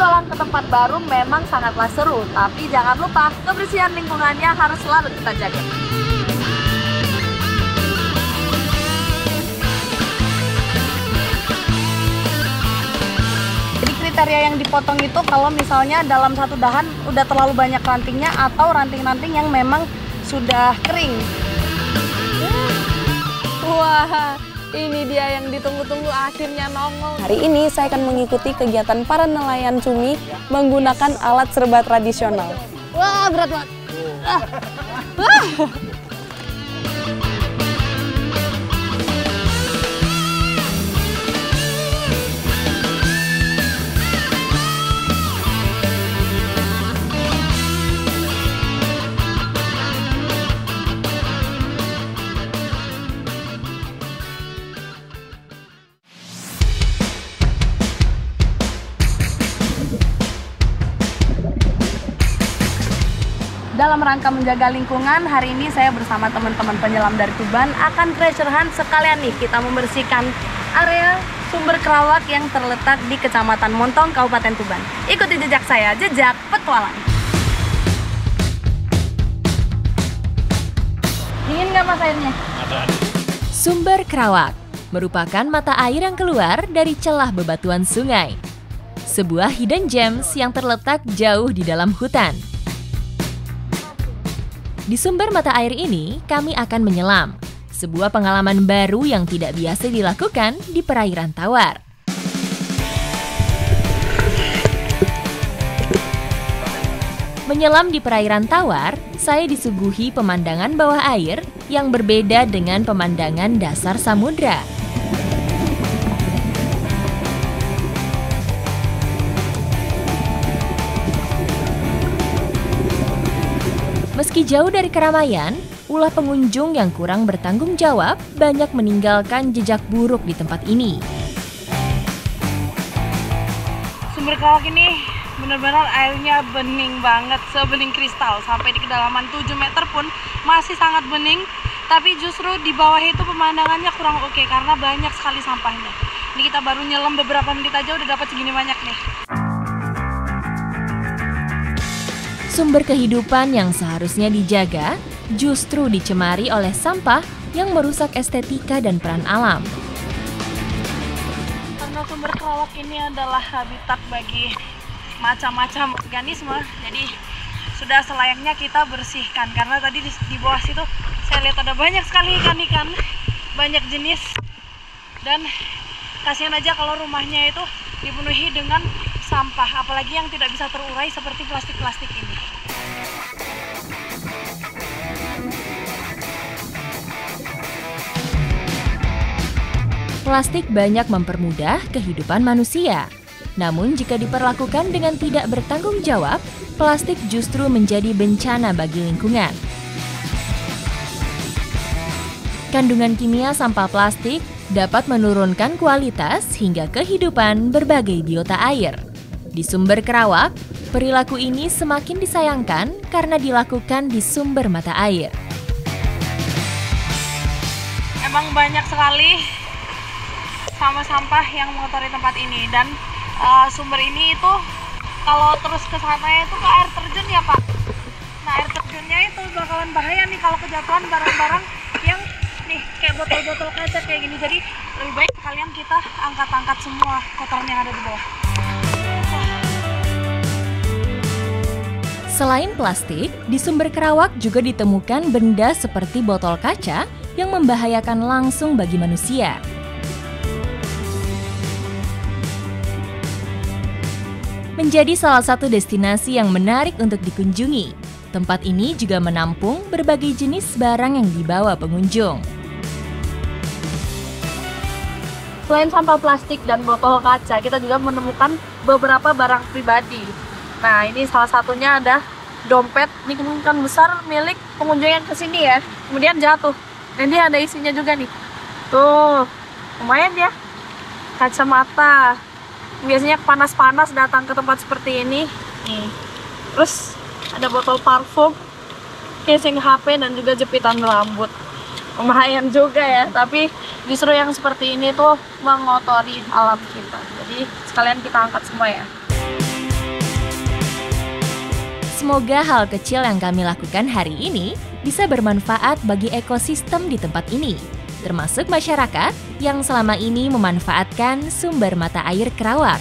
berpetualang ke tempat baru memang sangatlah seru, tapi jangan lupa kebersihan lingkungannya harus selalu kita jaga. Jadi kriteria yang dipotong itu kalau misalnya dalam satu dahan udah terlalu banyak rantingnya atau ranting-ranting yang memang sudah kering. Wah, ini dia yang ditunggu-tunggu akhirnya nongol. Hari ini saya akan mengikuti kegiatan para nelayan cumi menggunakan alat serba tradisional. Wah, berat banget. Dalam rangka menjaga lingkungan, hari ini saya bersama teman-teman penyelam dari Tuban akan treasure hunt sekalian nih kita membersihkan area sumber kerawak yang terletak di Kecamatan Montong, Kabupaten Tuban. Ikuti jejak saya, jejak petualang. Dingin nggak mas airnya? Sumber kerawak merupakan mata air yang keluar dari celah bebatuan sungai. Sebuah hidden gems yang terletak jauh di dalam hutan. Di sumber mata air ini, kami akan menyelam. Sebuah pengalaman baru yang tidak biasa dilakukan di perairan tawar. Menyelam di perairan tawar, saya disuguhi pemandangan bawah air yang berbeda dengan pemandangan dasar samudra. Meski jauh dari keramaian, ulah pengunjung yang kurang bertanggung jawab banyak meninggalkan jejak buruk di tempat ini. Sumber kerawak ini benar-benar airnya bening banget, sebening kristal. Sampai di kedalaman 7 meter pun masih sangat bening. Tapi justru di bawah itu pemandangannya kurang oke karena banyak sekali sampahnya. Ini kita baru nyelam beberapa menit aja udah dapat segini banyak nih. Sumber kehidupan yang seharusnya dijaga justru dicemari oleh sampah yang merusak estetika dan peran alam. Karena sumber kerawak ini adalah habitat bagi macam-macam organisme, jadi sudah selayaknya kita bersihkan. Karena tadi di bawah situ saya lihat ada banyak sekali ikan-ikan, banyak jenis, dan kasihan aja kalau rumahnya itu dipenuhi dengan sampah, apalagi yang tidak bisa terurai seperti plastik-plastik ini. Plastik banyak mempermudah kehidupan manusia. Namun jika diperlakukan dengan tidak bertanggung jawab, plastik justru menjadi bencana bagi lingkungan. Kandungan kimia sampah plastik dapat menurunkan kualitas hingga kehidupan berbagai biota air. Di sumber kerawak, perilaku ini semakin disayangkan karena dilakukan di sumber mata air. Emang banyak sekali sampah-sampah yang mengotori tempat ini, dan sumber ini itu kalau terus ke sana itu ke air terjun ya Pak. Nah air terjunnya itu bakalan bahaya nih kalau kejatuhan barang-barang yang nih kayak botol-botol kaca kayak gini. Jadi lebih baik kalian kita angkat-angkat semua kotoran yang ada di bawah. Selain plastik, di sumber kerawak juga ditemukan benda seperti botol kaca yang membahayakan langsung bagi manusia. Menjadi salah satu destinasi yang menarik untuk dikunjungi. Tempat ini juga menampung berbagai jenis barang yang dibawa pengunjung. Selain sampah plastik dan botol kaca, kita juga menemukan beberapa barang pribadi. Nah, ini salah satunya ada dompet, ini kemungkinan besar milik pengunjung yang kesini ya. Kemudian jatuh. Dan dia ada isinya juga nih. Tuh, lumayan ya. Kacamata. Biasanya panas-panas datang ke tempat seperti ini. Nih. Terus ada botol parfum, casing HP, dan juga jepitan rambut. Lumayan juga ya, tapi justru yang seperti ini tuh mengotori alam kita. Jadi sekalian kita angkat semua ya. Semoga hal kecil yang kami lakukan hari ini bisa bermanfaat bagi ekosistem di tempat ini, termasuk masyarakat yang selama ini memanfaatkan sumber mata air Kerawak.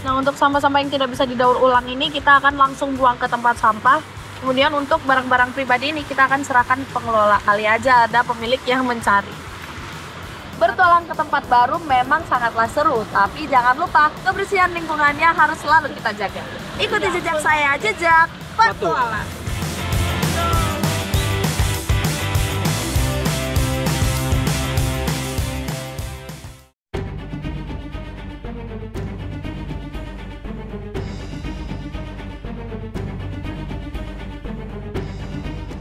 Nah, untuk sampah-sampah yang tidak bisa didaur ulang ini kita akan langsung buang ke tempat sampah. Kemudian untuk barang-barang pribadi ini kita akan serahkan pengelola, kali aja ada pemilik yang mencari. Bertualang ke tempat baru memang sangatlah seru, tapi jangan lupa kebersihan lingkungannya harus selalu kita jaga. Ikuti jejak saya, jejak petualang.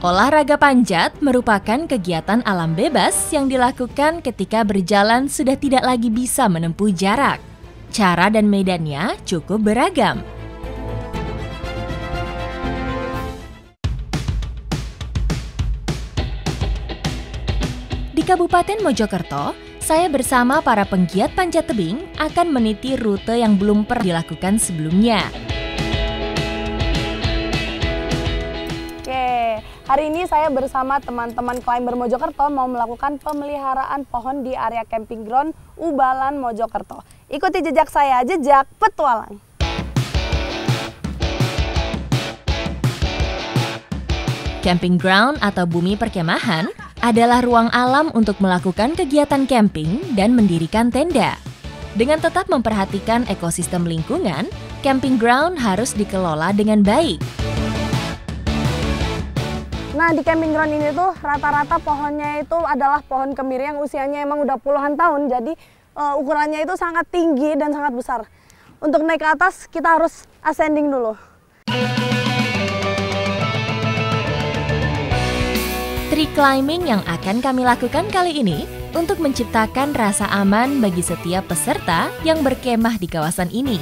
Olahraga panjat merupakan kegiatan alam bebas yang dilakukan ketika berjalan sudah tidak lagi bisa menempuh jarak. Cara dan medannya cukup beragam. Di Kabupaten Mojokerto, saya bersama para penggiat panjat tebing akan meniti rute yang belum pernah dilakukan sebelumnya. Hari ini saya bersama teman-teman climber Mojokerto mau melakukan pemeliharaan pohon di area camping ground Ubalan Mojokerto. Ikuti jejak saya, jejak petualang. Camping ground atau bumi perkemahan adalah ruang alam untuk melakukan kegiatan camping dan mendirikan tenda. Dengan tetap memperhatikan ekosistem lingkungan, camping ground harus dikelola dengan baik. Nah, di camping ground ini tuh rata-rata pohonnya itu adalah pohon kemiri yang usianya emang udah puluhan tahun. Jadi ukurannya itu sangat tinggi dan sangat besar. Untuk naik ke atas kita harus ascending dulu. Tree climbing yang akan kami lakukan kali ini untuk menciptakan rasa aman bagi setiap peserta yang berkemah di kawasan ini.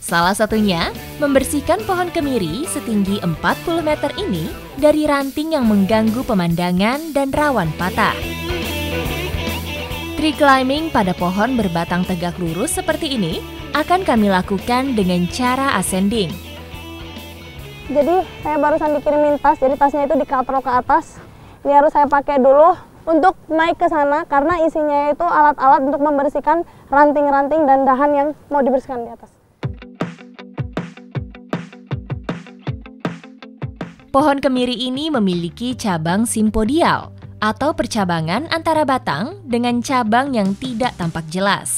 Salah satunya, membersihkan pohon kemiri setinggi 40 meter ini dari ranting yang mengganggu pemandangan dan rawan patah. Tree climbing pada pohon berbatang tegak lurus seperti ini akan kami lakukan dengan cara ascending. Jadi saya barusan dikirimin tas, jadi tasnya itu dikatrol ke atas. Ini harus saya pakai dulu untuk naik ke sana karena isinya itu alat-alat untuk membersihkan ranting-ranting dan dahan yang mau dibersihkan di atas. Pohon kemiri ini memiliki cabang simpodial atau percabangan antara batang dengan cabang yang tidak tampak jelas.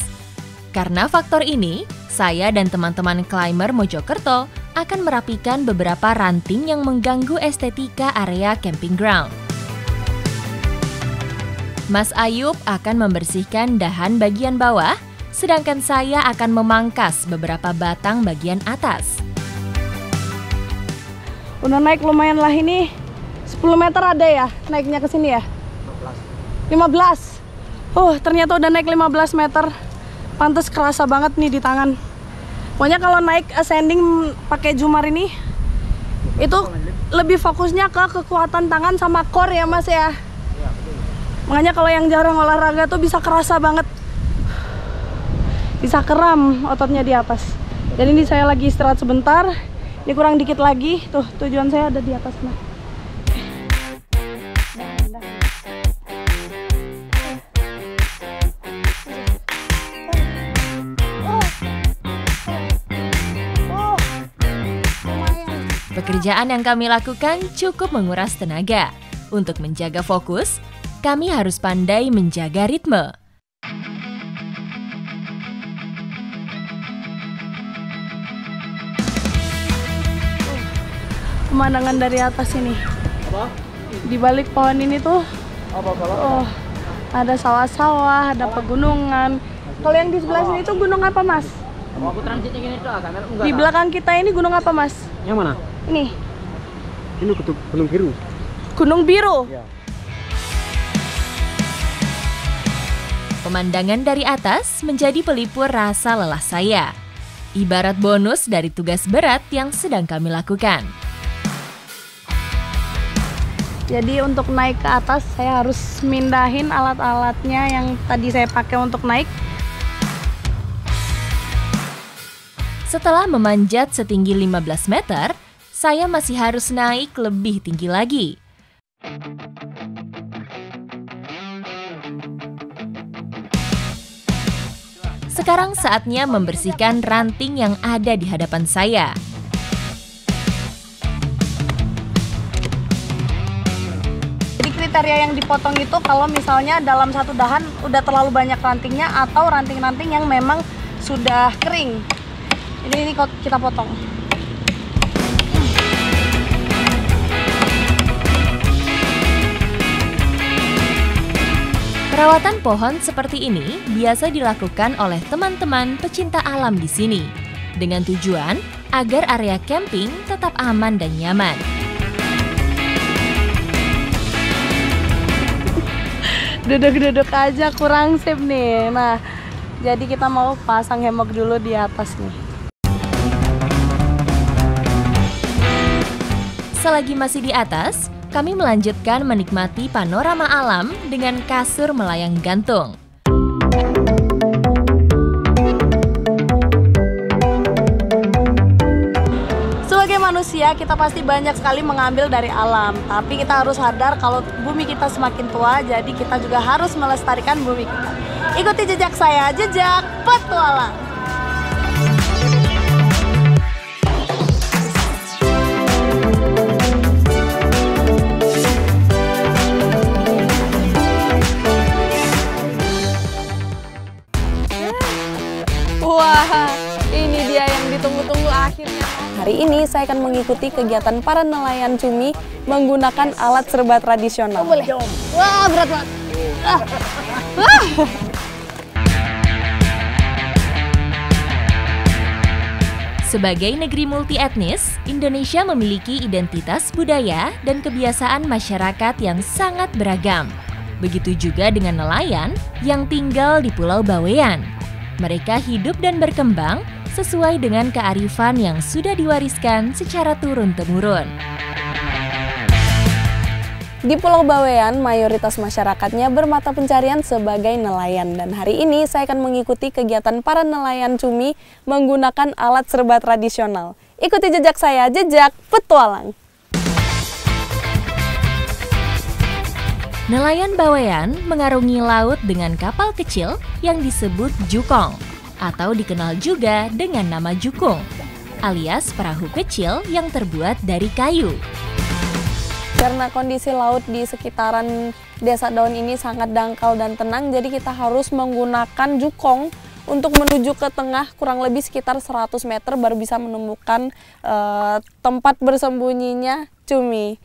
Karena faktor ini, saya dan teman-teman climber Mojokerto akan merapikan beberapa ranting yang mengganggu estetika area camping ground. Mas Ayub akan membersihkan dahan bagian bawah, sedangkan saya akan memangkas beberapa batang bagian atas. Udah naik lumayan lah ini, 10 meter ada ya naiknya ke sini ya? 15. Ternyata udah naik 15 meter. Pantes kerasa banget nih di tangan. Pokoknya kalau naik ascending pakai Jumar ini, itu lebih fokusnya ke kekuatan tangan sama core ya Mas ya? Makanya kalau yang jarang olahraga tuh bisa kerasa banget. Bisa kram ototnya di atas. Jadi ini saya lagi istirahat sebentar. Ini kurang dikit lagi, tuh tujuan saya ada di atas nah. Pekerjaan yang kami lakukan cukup menguras tenaga. Untuk menjaga fokus, kami harus pandai menjaga ritme. Pemandangan dari atas ini. Di balik pohon ini tuh ada sawah-sawah, ada pegunungan. Kalau yang di sebelah sini tuh gunung apa Mas? Di belakang kita ini gunung apa Mas? Yang mana? Ini. Ini Gunung Biru. Gunung Biru. Ya. Pemandangan dari atas menjadi pelipur rasa lelah saya. Ibarat bonus dari tugas berat yang sedang kami lakukan. Jadi untuk naik ke atas saya harus mindahin alat-alatnya yang tadi saya pakai untuk naik. Setelah memanjat setinggi 15 meter, saya masih harus naik lebih tinggi lagi. Sekarang saatnya membersihkan ranting yang ada di hadapan saya. Jadi kriteria yang dipotong itu kalau misalnya dalam satu dahan udah terlalu banyak rantingnya atau ranting-ranting yang memang sudah kering. Jadi ini kita potong. Perawatan pohon seperti ini biasa dilakukan oleh teman-teman pecinta alam di sini, dengan tujuan agar area camping tetap aman dan nyaman. Duduk-duduk aja kurang sip nih. Nah, jadi kita mau pasang hemok dulu di atas nih. Selagi masih di atas, kami melanjutkan menikmati panorama alam dengan kasur melayang gantung. Sebagai manusia, kita pasti banyak sekali mengambil dari alam. Tapi kita harus sadar kalau bumi kita semakin tua, jadi kita juga harus melestarikan bumi kita. Ikuti jejak saya, jejak petualang. Wah, ini dia yang ditunggu-tunggu akhirnya. Hari ini saya akan mengikuti kegiatan para nelayan cumi menggunakan alat serba tradisional. Boleh. Wah, berat banget. Sebagai negeri multi etnis, Indonesia memiliki identitas budaya dan kebiasaan masyarakat yang sangat beragam. Begitu juga dengan nelayan yang tinggal di Pulau Bawean. Mereka hidup dan berkembang sesuai dengan kearifan yang sudah diwariskan secara turun-temurun. Di Pulau Bawean, mayoritas masyarakatnya bermata pencarian sebagai nelayan. Dan hari ini saya akan mengikuti kegiatan para nelayan cumi menggunakan alat serba tradisional. Ikuti jejak saya, jejak petualang. Nelayan Bawean mengarungi laut dengan kapal kecil yang disebut jukong, atau dikenal juga dengan nama jukung, alias perahu kecil yang terbuat dari kayu. Karena kondisi laut di sekitaran Desa Daun ini sangat dangkal dan tenang, jadi kita harus menggunakan jukong untuk menuju ke tengah kurang lebih sekitar 100 meter baru bisa menemukan tempat bersembunyinya cumi.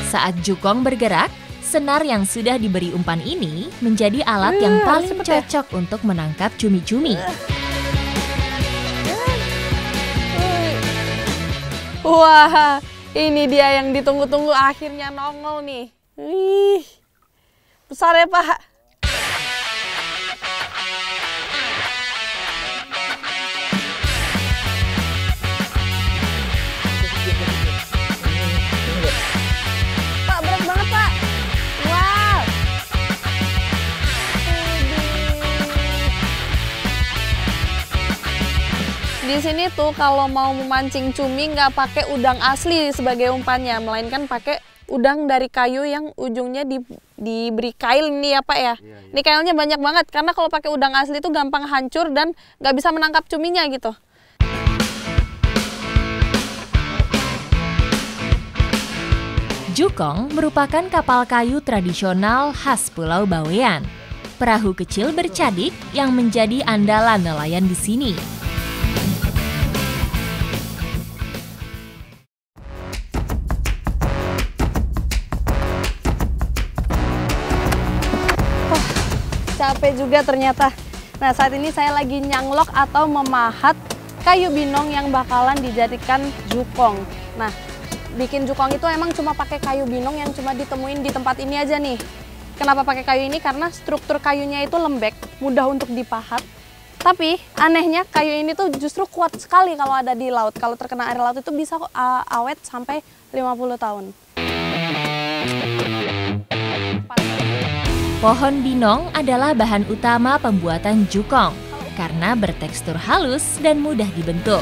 Saat jukong bergerak, senar yang sudah diberi umpan ini menjadi alat yang paling cocok untuk menangkap cumi-cumi. Wah, ini dia yang ditunggu-tunggu akhirnya nongol nih. Wih, besar ya Pak. Pak, berat banget Pak. Wow. Di sini tuh kalau mau memancing cumi nggak pakai udang asli sebagai umpannya, melainkan pakai udang dari kayu yang ujungnya diberi kail nih ya Pak ya. Ini kailnya banyak banget karena kalau pakai udang asli itu gampang hancur dan nggak bisa menangkap cuminya gitu. Jukong merupakan kapal kayu tradisional khas Pulau Bawean. Perahu kecil bercadik yang menjadi andalan nelayan di sini. Capek juga ternyata. Nah, saat ini saya lagi nyanglok atau memahat kayu binong yang bakalan dijadikan jukong. Nah, bikin jukong itu emang cuma pakai kayu binong yang cuma ditemuin di tempat ini aja nih. Kenapa pakai kayu ini? Karena struktur kayunya itu lembek, mudah untuk dipahat. Tapi anehnya kayu ini tuh justru kuat sekali kalau ada di laut. Kalau terkena air laut itu bisa awet sampai 50 tahun. Pohon binong adalah bahan utama pembuatan jukong. karena bertekstur halus dan mudah dibentuk.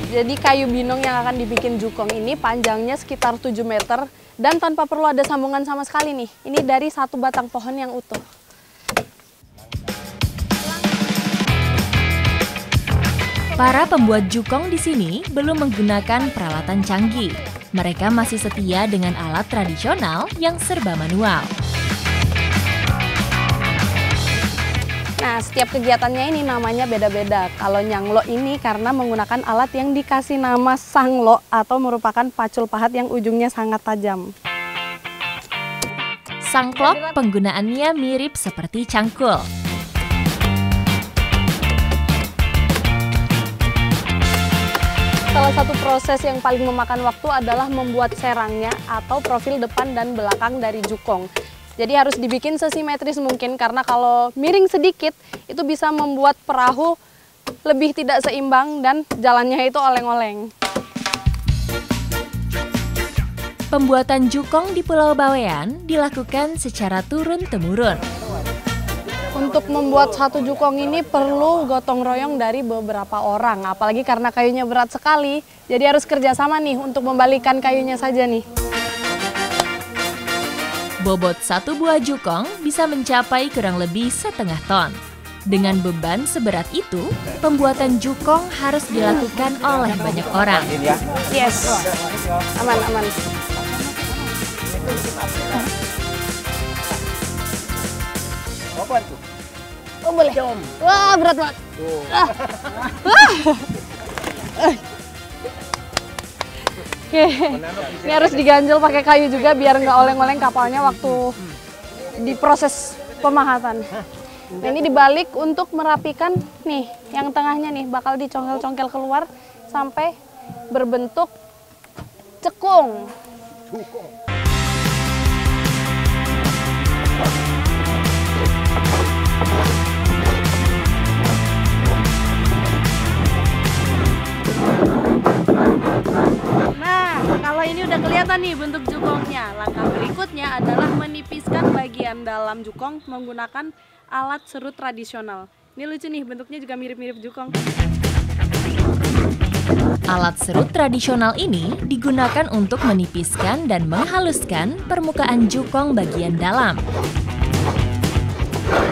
Jadi kayu binong yang akan dibikin jukong ini panjangnya sekitar 7 meter dan tanpa perlu ada sambungan sama sekali nih. Ini dari satu batang pohon yang utuh. Para pembuat jukong di sini belum menggunakan peralatan canggih. Mereka masih setia dengan alat tradisional yang serba manual. Nah, setiap kegiatannya ini namanya beda-beda. Kalau nyanglo ini karena menggunakan alat yang dikasih nama sanglo atau merupakan pacul pahat yang ujungnya sangat tajam. Sangklok penggunaannya mirip seperti cangkul. Salah satu proses yang paling memakan waktu adalah membuat serangnya atau profil depan dan belakang dari jukong. Jadi harus dibikin sesimetris mungkin karena kalau miring sedikit itu bisa membuat perahu lebih tidak seimbang dan jalannya itu oleng-oleng. Pembuatan jukong di Pulau Bawean dilakukan secara turun-temurun. Untuk membuat satu jukong ini perlu gotong royong dari beberapa orang, apalagi karena kayunya berat sekali. Jadi harus kerjasama nih untuk membalikan kayunya saja nih. Bobot satu buah jukong bisa mencapai kurang lebih 1,5 ton. Dengan beban seberat itu, pembuatan jukong harus dilakukan oleh banyak orang. Yes, aman. Oh boleh. Wah berat banget. Oke, ini harus diganjel pakai kayu juga biar nggak oleng-oleng kapalnya waktu diproses pemahatan. Nah ini dibalik untuk merapikan nih, yang tengahnya nih bakal dicongkel-congkel keluar sampai berbentuk cekung. Nah, kalau ini udah kelihatan nih bentuk jukongnya. Langkah berikutnya adalah menipiskan bagian dalam jukong menggunakan alat serut tradisional. Ini lucu nih, bentuknya juga mirip-mirip jukong. Alat serut tradisional ini digunakan untuk menipiskan dan menghaluskan permukaan jukong bagian dalam.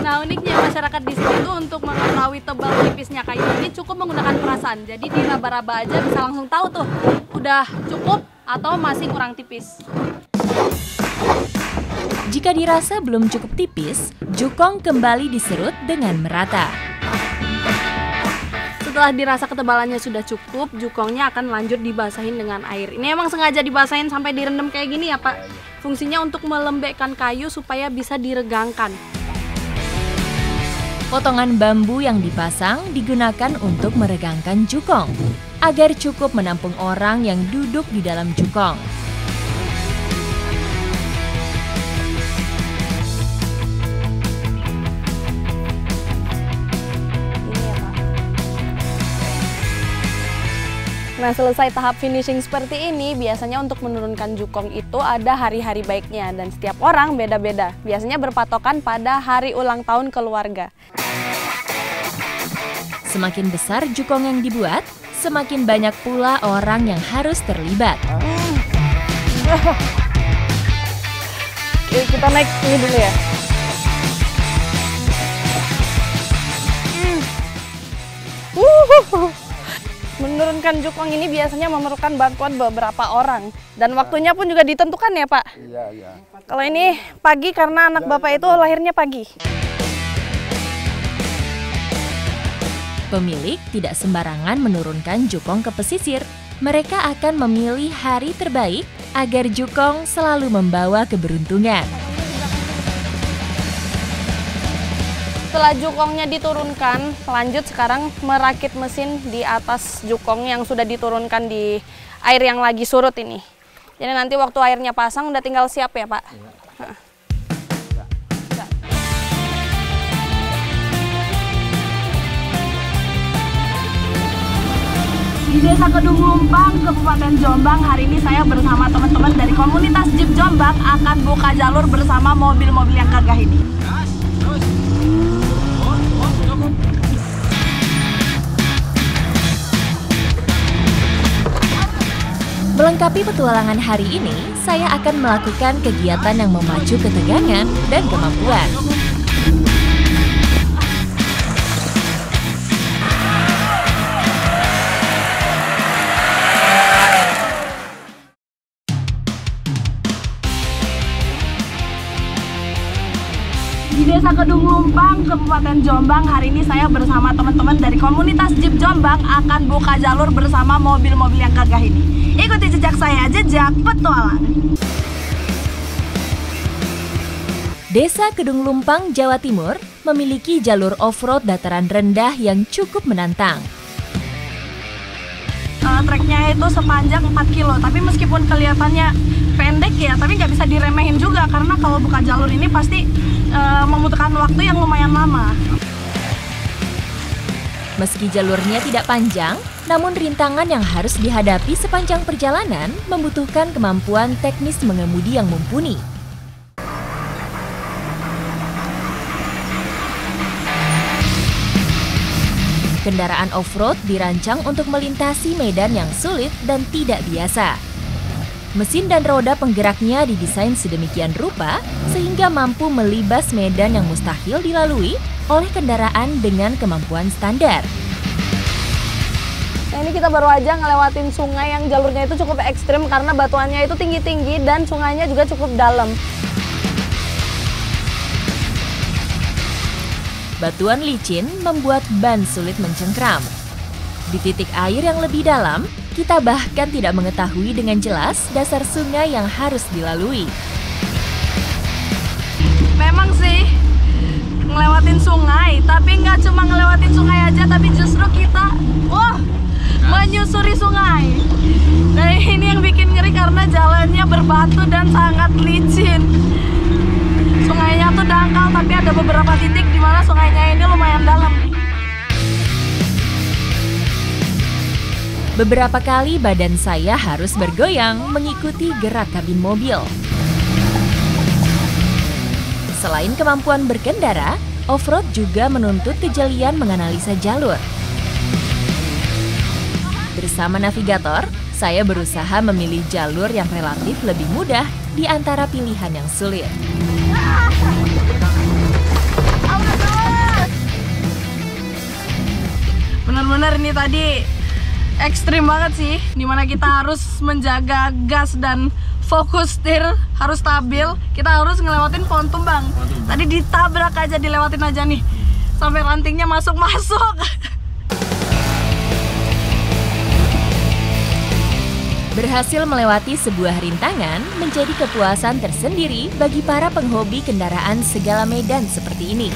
Nah uniknya masyarakat di sini tuh untuk mengetahui tebal tipisnya kayu ini cukup menggunakan perasaan. Jadi diraba-raba aja bisa langsung tahu tuh udah cukup atau masih kurang tipis. Jika dirasa belum cukup tipis, jukong kembali diserut dengan merata. Setelah dirasa ketebalannya sudah cukup, jukongnya akan lanjut dibasahin dengan air. Ini emang sengaja dibasahin sampai direndam kayak gini ya Pak. Fungsinya untuk melembekkan kayu supaya bisa diregangkan. Potongan bambu yang dipasang digunakan untuk meregangkan jukong, agar cukup menampung orang yang duduk di dalam jukong. Nah selesai tahap finishing seperti ini, biasanya untuk menurunkan jukong itu ada hari-hari baiknya dan setiap orang beda-beda. Biasanya berpatokan pada hari ulang tahun keluarga. Semakin besar jukong yang dibuat, semakin banyak pula orang yang harus terlibat. Oke, kita naik ini dulu ya. Menurunkan jukong ini biasanya memerlukan bantuan beberapa orang dan waktunya pun juga ditentukan ya Pak. Iya. Kalau ini pagi karena anak Bapak itu lahirnya pagi. Pemilik tidak sembarangan menurunkan jukong ke pesisir. Mereka akan memilih hari terbaik agar jukong selalu membawa keberuntungan. Setelah jukongnya diturunkan, lanjut sekarang merakit mesin di atas jukong yang sudah diturunkan di air yang lagi surut ini. Jadi nanti waktu airnya pasang udah tinggal siap ya Pak. Di Desa Kedung Lumpang, Kabupaten Jombang, hari ini saya bersama teman-teman dari komunitas Jeep Jombang akan buka jalur bersama mobil-mobil yang gagah ini. Melengkapi petualangan hari ini, saya akan melakukan kegiatan yang memacu ketegangan dan kemampuan. Di Desa Kedung Lumpang, Kabupaten Jombang, hari ini saya bersama teman-teman dari komunitas Jeep Jombang akan buka jalur bersama mobil-mobil yang gagah ini. Ikuti jejak saya, jejak petualang. Desa Kedung Lumpang, Jawa Timur memiliki jalur off-road dataran rendah yang cukup menantang. Treknya itu sepanjang 4 kilo, tapi meskipun kelihatannya pendek ya, tapi nggak bisa diremehin juga karena kalau buka jalur ini pasti membutuhkan waktu yang lumayan lama. Meski jalurnya tidak panjang, namun rintangan yang harus dihadapi sepanjang perjalanan membutuhkan kemampuan teknis mengemudi yang mumpuni. Kendaraan off-road dirancang untuk melintasi medan yang sulit dan tidak biasa. Mesin dan roda penggeraknya didesain sedemikian rupa sehingga mampu melibas medan yang mustahil dilalui oleh kendaraan dengan kemampuan standar. Nah, ini kita baru aja ngelewatin sungai yang jalurnya itu cukup ekstrim karena batuannya itu tinggi-tinggi dan sungainya juga cukup dalam. Batuan licin membuat ban sulit mencengkram. Di titik air yang lebih dalam, kita bahkan tidak mengetahui dengan jelas dasar sungai yang harus dilalui. Memang sih ngelewatin sungai, tapi nggak cuma ngelewatin sungai aja, tapi justru kita menyusuri sungai. Nah, ini yang bikin ngeri karena jalannya berbatu dan sangat licin. Sungainya tuh dangkal, tapi ada beberapa titik di mana sungainya ini lumayan dalam. Beberapa kali badan saya harus bergoyang mengikuti gerak kabin mobil. Selain kemampuan berkendara, off-road juga menuntut kejelian menganalisa jalur. Bersama navigator, saya berusaha memilih jalur yang relatif lebih mudah di antara pilihan yang sulit. Benar-benar ini tadi ekstrim banget sih, dimana kita harus menjaga gas dan fokus setir harus stabil. Kita harus ngelewatin pohon tumbang. Tadi ditabrak aja, dilewatin aja nih sampai rantingnya masuk-masuk. Berhasil melewati sebuah rintangan menjadi kepuasan tersendiri bagi para penghobi kendaraan segala medan seperti ini.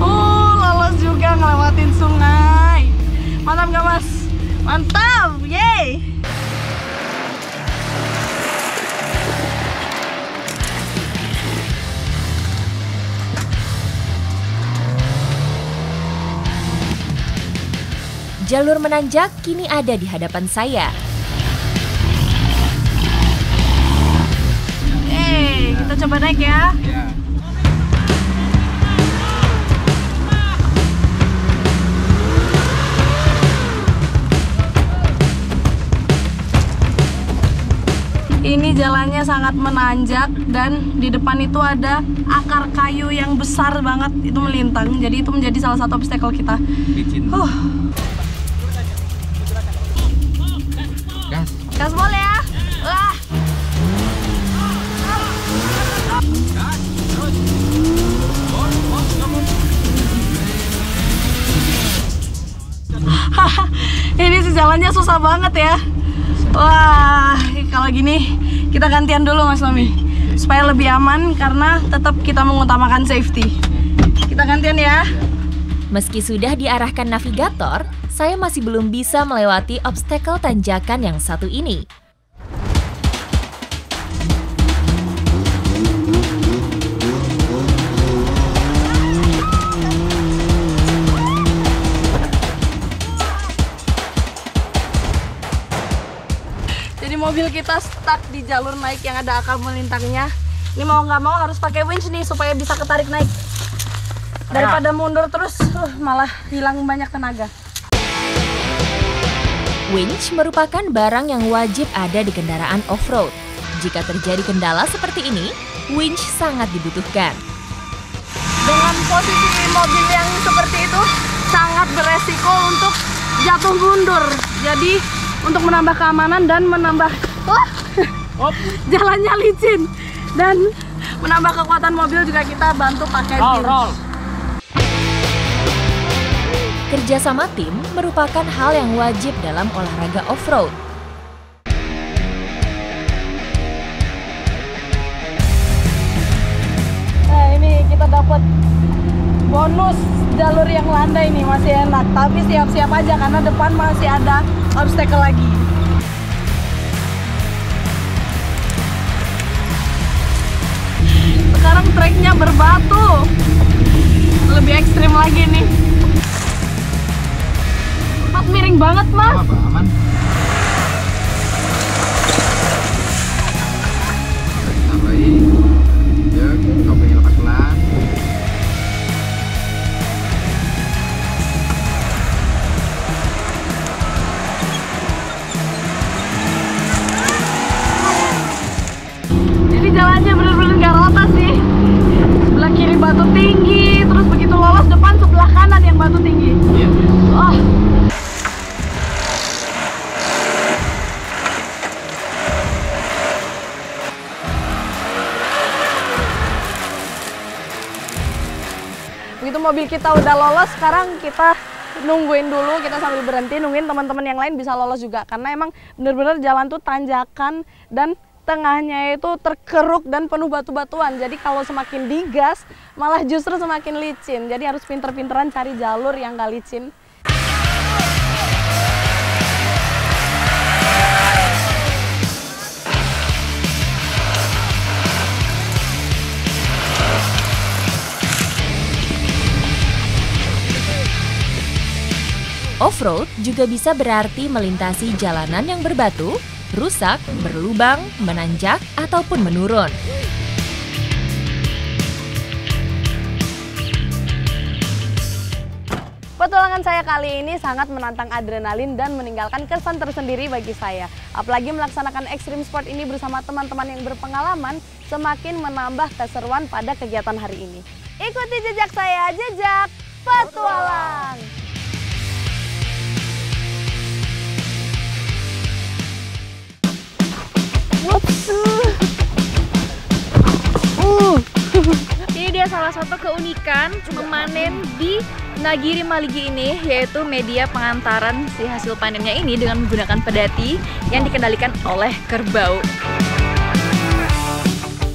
Lolos juga ngelewatin sungai. Mantap gak mas? Mantap, yeay! Jalur menanjak kini ada di hadapan saya. Kita coba naik ya. Ini jalannya sangat menanjak dan di depan itu ada akar kayu yang besar banget itu melintang. Jadi itu menjadi salah satu obstacle kita. Gas boleh ya. Wah. Ini sih jalannya susah banget ya. Wah, kalau gini kita gantian dulu Mas Nomi supaya lebih aman karena tetap kita mengutamakan safety. Kita gantian ya. Meski sudah diarahkan navigator, saya masih belum bisa melewati obstacle tanjakan yang satu ini. Jadi mobil kita stuck di jalur naik yang ada akar melintangnya. Ini mau nggak mau harus pakai winch nih supaya bisa ketarik naik. Daripada mundur terus, malah hilang banyak tenaga. Winch merupakan barang yang wajib ada di kendaraan off-road. Jika terjadi kendala seperti ini, winch sangat dibutuhkan. Dengan posisi mobil yang seperti itu, sangat beresiko untuk jatuh mundur. Jadi, untuk menambah keamanan dan menambah jalannya licin dan menambah kekuatan mobil juga kita bantu pakai gear. Kerjasama tim merupakan hal yang wajib dalam olahraga off-road. Nah, ini kita dapat bonus jalur yang landai nih, masih enak. Tapi siap-siap aja karena depan masih ada obstacle lagi. Sekarang treknya berbatu, lebih ekstrim lagi nih. Mas, miring banget mas. Aman. Tambahin, ya, topengnya lepas pelan. Jadi jalannya bener-bener gak rata sih. Sebelah kiri batu tinggi, terus begitu lolos depan sebelah kanan yang batu tinggi. Iya. Oh. Begitu mobil kita udah lolos, sekarang kita nungguin dulu, kita sambil berhenti nungguin teman-teman yang lain bisa lolos juga. Karena emang bener-bener jalan tuh tanjakan dan tengahnya itu terkeruk dan penuh batu-batuan. Jadi kalau semakin digas, malah justru semakin licin. Jadi harus pinter-pinteran cari jalur yang gak licin. Off-road juga bisa berarti melintasi jalanan yang berbatu, rusak, berlubang, menanjak, ataupun menurun. Petualangan saya kali ini sangat menantang adrenalin dan meninggalkan kesan tersendiri bagi saya. Apalagi melaksanakan ekstrim sport ini bersama teman-teman yang berpengalaman semakin menambah keseruan pada kegiatan hari ini. Ikuti jejak saya, jejak petualang! Ini dia salah satu keunikan memanen di Nagiri Maligi ini, yaitu media pengantaran si hasil panennya ini dengan menggunakan pedati yang dikendalikan oleh kerbau.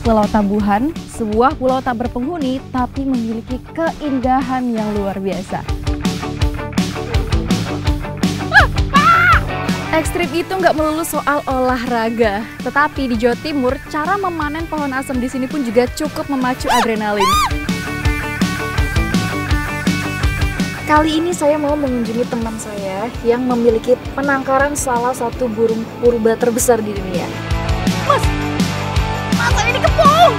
Pulau Tabuhan, sebuah pulau tak berpenghuni tapi memiliki keindahan yang luar biasa. Ekstrim itu nggak melulu soal olahraga, tetapi di Jawa Timur cara memanen pohon asem di sini pun juga cukup memacu adrenalin. Kali ini saya mau mengunjungi teman saya yang memiliki penangkaran salah satu burung purba terbesar di dunia. Masa ini kepung!